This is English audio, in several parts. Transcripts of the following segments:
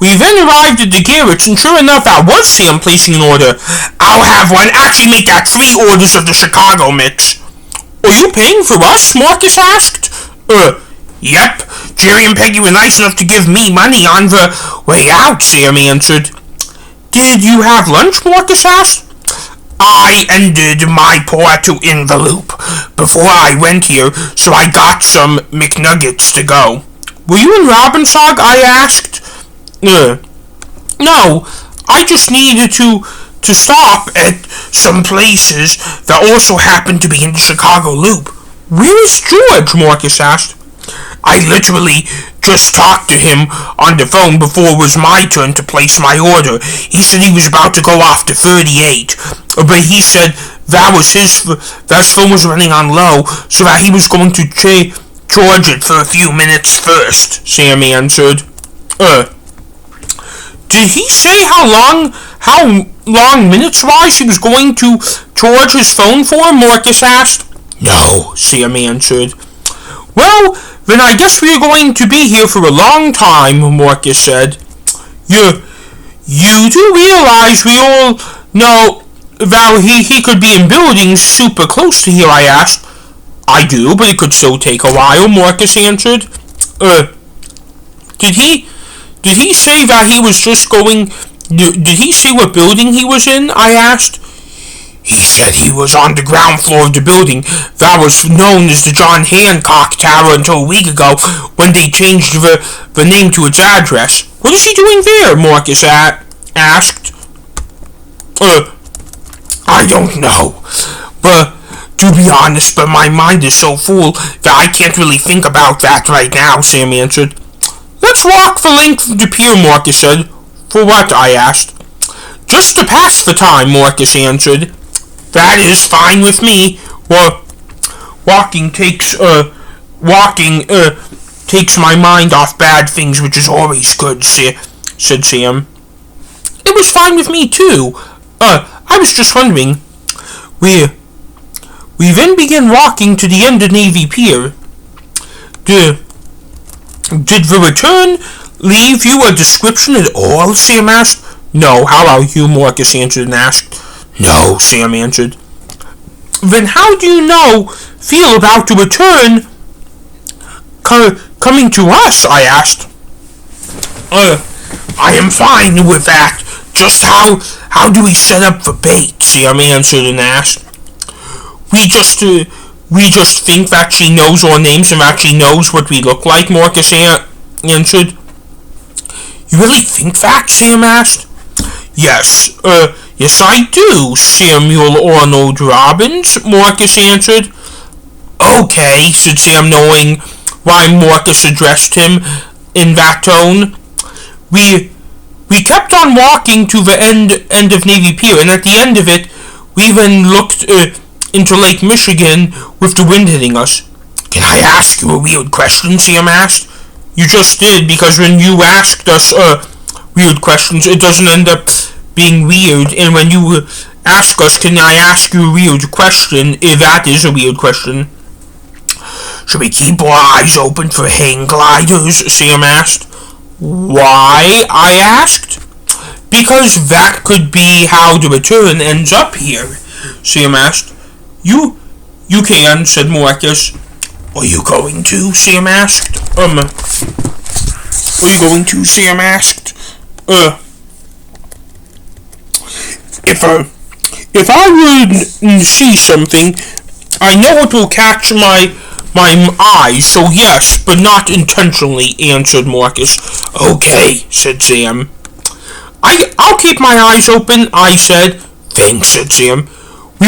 We then arrived at the garage, and sure enough, that was Sam placing an order. "I'll have one. Actually, make that 3 orders of the Chicago mix." "Are you paying for us?" Marcus asked. Yep. Jerry and Peggy were nice enough to give me money on the way out," Sam answered. "Did you have lunch?" Marcus asked. "I ended my part to envelope before I went here, so I got some McNuggets to go." "Were you in Robbinsog?" I asked. No, I just needed to stop at some places that also happened to be in the Chicago Loop." "Where is George?" Marcus asked. "I literally just talked to him on the phone before it was my turn to place my order. He said he was about to go off to 38, but he said that his phone was running on low, so that he was going to charge it for a few minutes first," Sam answered. Did he say how long minutes-wise he was going to charge his phone for?" Marcus asked. "No," Sam answered. "Well, then I guess we are going to be here for a long time," Marcus said. You do realize we all know that he could be in buildings super close to here?" I asked. "I do, but it could still take a while," Marcus answered. Did he say that he was just going... Did he say what building he was in?" I asked. "He said he was on the ground floor of the building that was known as the John Hancock Tower until a week ago, when they changed the name to its address." "What is he doing there?" Marcus asked. "I don't know, but to be honest, but my mind is so full that I can't really think about that right now," Sam answered. "Let's walk the length of the pier," Marcus said. "For what?" I asked. "Just to pass the time," Marcus answered. "That is fine with me. Well, walking takes my mind off bad things, which is always good," said Sam. "It was fine with me too. I was just wondering." We then began walking to the end of Navy Pier. Did the return leave you a description at all?" Sam asked. "No, how about you?" Marcus answered and asked. "No," Sam answered. "Then how do you feel about the return coming to us?" I asked. "I am fine with that. Just how do we set up the bait?" Sam answered and asked. We just think that she knows our names and that she knows what we look like," Marcus answered. "You really think that?" Sam asked. Yes, I do, Samuel Arnold Robbins," Marcus answered. "Okay," said Sam, knowing why Marcus addressed him in that tone. We kept on walking to the end of Navy Pier, and at the end of it, we then looked into Lake Michigan with the wind hitting us. "Can I ask you a weird question?" Sam asked. "You just did, because when you asked us weird questions, it doesn't end up being weird, and when you ask us, can I ask you a weird question, that is a weird question." "Should we keep our eyes open for hang gliders?" Sam asked. "Why?" I asked. "Because that could be how the return ends up here," Sam asked. You can," said Marcus. "Are you going to?" Sam asked. Are you going to?" Sam asked. If I would see something, I know it will catch my eyes, so yes, but not intentionally," answered Marcus. "Okay," said Sam. I'll keep my eyes open," I said. "Thanks," said Sam. Were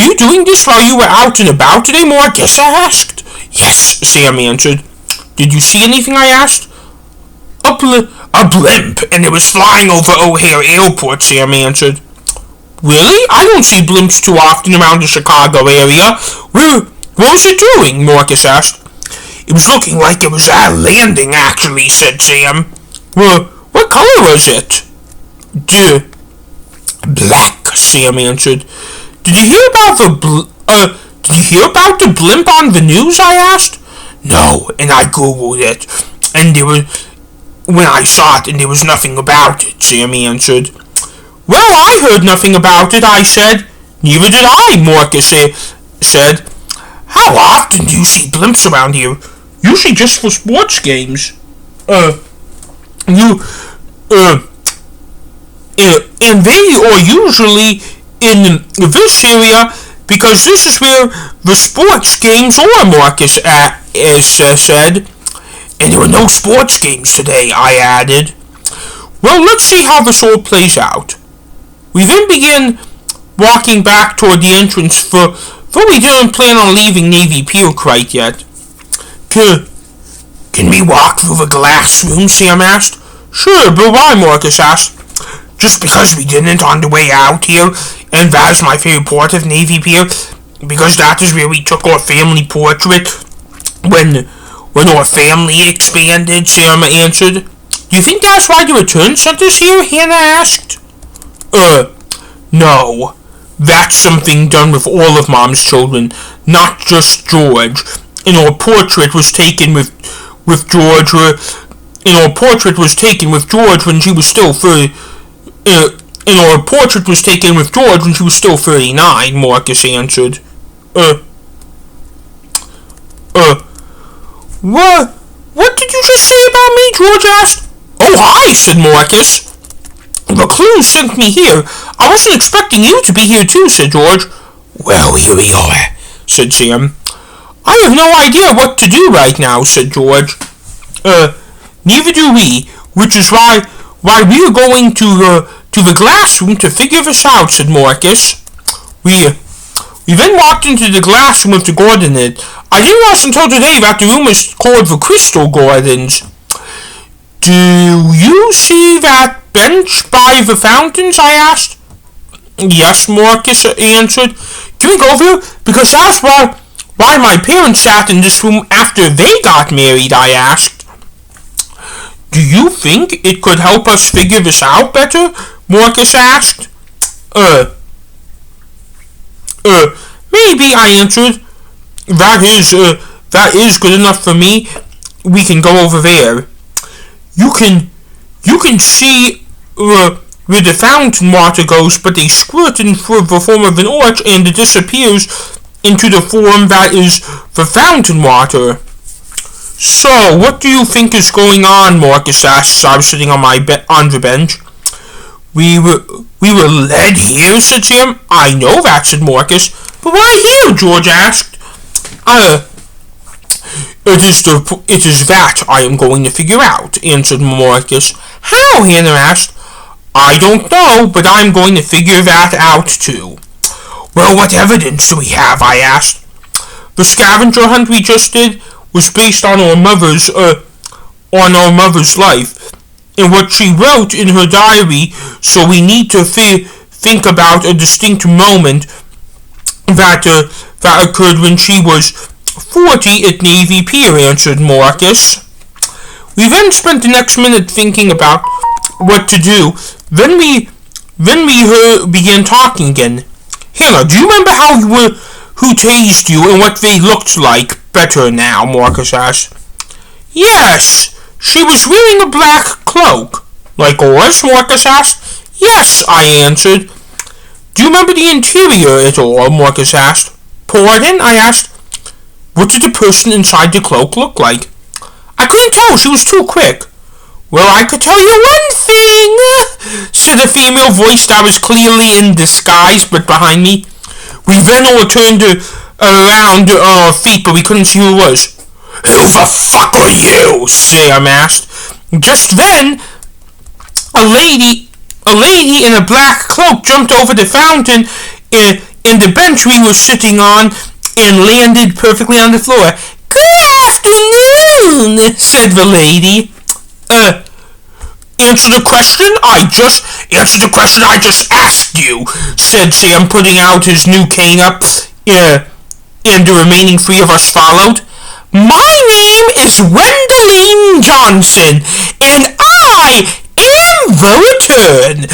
you doing this while you were out and about today?" Marcus asked. "Yes," Sam answered. "Did you see anything?" I asked. A blimp, and it was flying over O'Hare Airport," Sam answered. "Really? I don't see blimps too often around the Chicago area. What was it doing?" Marcus asked. "It was looking like it was landing, actually," said Sam. What color was it?" "Black," Sam answered. Did you hear about the blimp on the news?" I asked. "No, and I googled it, and when I saw it and there was nothing about it, Sam answered. Well, I heard nothing about it, I said. Neither did I, Marcus said. How often do you see blimps around here? Usually just for sports games. And they are usually in this area because this is where the sports games are, Marcus said. And there were no sports games today, I added. Well, let's see how this all plays out. We then began walking back toward the entrance, for though we didn't plan on leaving Navy Pier quite yet. Can we walk through the glass room, Sam asked. Sure, but why, Marcus asked. Just because we didn't on the way out here, and that is my favorite part of Navy Pier, because that is where we took our family portrait when our family expanded, Sam answered. Do you think that's why the return center's here? Hannah asked. No. That's something done with all of Mom's children, not just George. And our portrait was taken with George. And our portrait was taken with George when she was still 30. And our portrait was taken with George when she was still 39. Marcus answered. What did you just say about me? George asked. Oh, hi, said Marcus. The clue sent me here. I wasn't expecting you to be here too, said George. Well, here we are, said Sam. I have no idea what to do right now, said George. Neither do we, which is why we are going to the glass room to figure this out, said Marcus. We then walked into the glass room with the garden in it. I didn't realize until today that the room is called the Crystal Gardens. Do you see that bench by the fountains? I asked. Yes, Marcus answered. Can we go there? Because that's why my parents sat in this room after they got married, I asked. Do you think it could help us figure this out better? Marcus asked. Maybe, I answered. That is good enough for me. We can go over there. You can see where the fountain water goes, but they squirt in the form of an arch and it disappears into the form that is the fountain water. So, what do you think is going on? Marcus asked as I was sitting on the bench. We were led here, said Sam. I know that, said Marcus. But why here? George asked. It is that I am going to figure out, answered Marcus. How? Hannah asked. I don't know, but I'm going to figure that out too. Well, what evidence do we have? I asked. The scavenger hunt we just did was based on our mother's life and what she wrote in her diary, so we need to think about a distinct moment that occurred when she was 40 at Navy Pier, answered Marcus. We then spent the next minute thinking about what to do. Then we began talking again. Hannah, do you remember who tased you and what they looked like better now? Marcus asked. Yes, she was wearing a black cloak. Like ours? Marcus asked. Yes, I answered. Do you remember the interior at all? Marcus asked. Pardon? I asked. What did the person inside the cloak look like? I couldn't tell. She was too quick. Well, I could tell you one thing, said a female voice that was clearly in disguise, but behind me. We then all turned around on our feet, but we couldn't see who it was. Who the fuck are you? Sam asked. Just then, a lady in a black cloak jumped over the fountain in the bench we were sitting on and landed perfectly on the floor. Good afternoon, said the lady. Answer the question I just asked you, said Sam, putting out his new cane up, and the remaining three of us followed. My name is Wendelene Johnson, and I am the return.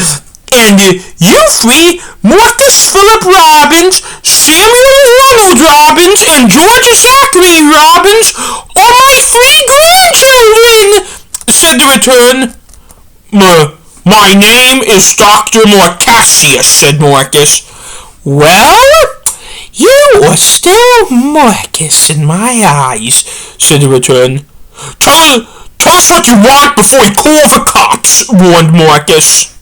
And you three, Marcus Philip Robbins, Samuel Ronald Robbins, and George Zachary Robbins, are my three grandchildren, said the return. My name is Dr. Marcacius, said Marcus. Well, you are still Marcus in my eyes, said the return. Tell us what you want before you call the cops, warned Marcus.